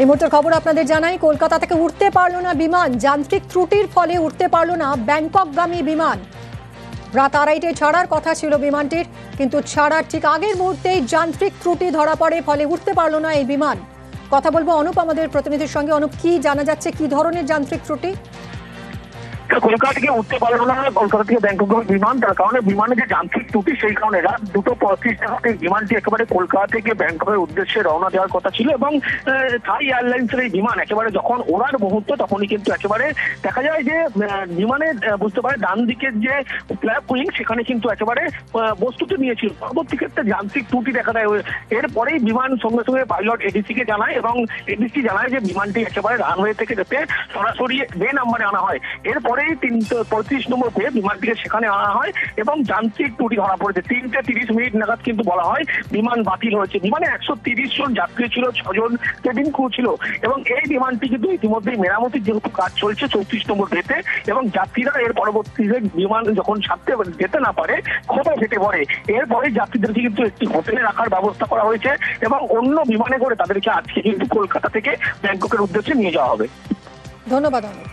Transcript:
এই মুহূর্তের খবর আপনাদের জানাই, কলকাতা থেকে উঠতে পারল না বিমান। যান্ত্রিক ত্রুটির ফলে উঠতে পারল না ব্যাংককগামী বিমান। রাত 2:30টায় ছাড়ার কথা ছিল বিমানটির, কিন্তু ছাড়ার ঠিক আগের মুহূর্তেই যান্ত্রিক ত্রুটি ধরা পড়ে, ফলে উঠতে পারল না এই বিমান। কথা বলবো অনুপ আমাদের প্রতিনিধির সঙ্গে। অনুপ, কি জানা যাচ্ছে, কি ধরনের যান্ত্রিক ত্রুটি? কলকাতা থেকে উঠতে পারলো না কলকাতা থেকে ব্যাংককের বিমান, তার কারণে বিমানে যে যান্ত্রিক ত্রুটি সেই কারণে রাত 2:35 নাগাদ বিমানটি একেবারে কলকাতা থেকে ব্যাংককের উদ্দেশ্যে রওনা দেওয়ার কথা ছিল। এবং থাই এয়ারলাইন্সের এই বিমান একেবারে যখন ওড়ার মুহূর্ত তখনই কিন্তু একেবারে দেখা যায় যে বিমানে বুঝতে পারে ডান দিকের যে ফ্ল্যাপ উইং সেখানে কিন্তু একেবারে বস্তুটি নিয়েছিল। পরবর্তী ক্ষেত্রে যান্ত্রিক ত্রুটি দেখা দেয়। এরপরেই বিমান সঙ্গে সঙ্গে পাইলট এডিসি কে জানায় এবং এডিসি জানায় যে বিমানটি একেবারে রানওয়ে থেকে যেতে সরাসরি বে নাম্বারে আনা হয়। এরপরেই 335 নম্বর পেয়ে বিমানটিকে সেখানে আনা হয় এবং যান্ত্রিক ত্রুটি ধরা পড়েছে। 3:30 নাগাদ কিন্তু বলা হয় বিমান বাতিল হয়েছে। বিমানে 130 জন যাত্রী ছিল, 6 জন কেবিন ক্রু ছিল এবং এই বিমানটি কিন্তু ইতিমধ্যেই মেরামতির যেহেতু কাজ চলছে 34 নম্বর পেতে, এবং যাত্রীরা এর পরবর্তীতে বিমান যখন ছাড়তে যেতে না পারে ক্ষোভে ফেটে পড়ে। এরপরে যাত্রীদেরকে কিন্তু একটি হোটেলে রাখার ব্যবস্থা করা হয়েছে এবং অন্য বিমানে করে তাদেরকে আজকে কিন্তু কলকাতা থেকে ব্যাংককের উদ্দেশ্যে নিয়ে যাওয়া হবে। ধন্যবাদ অনুপ।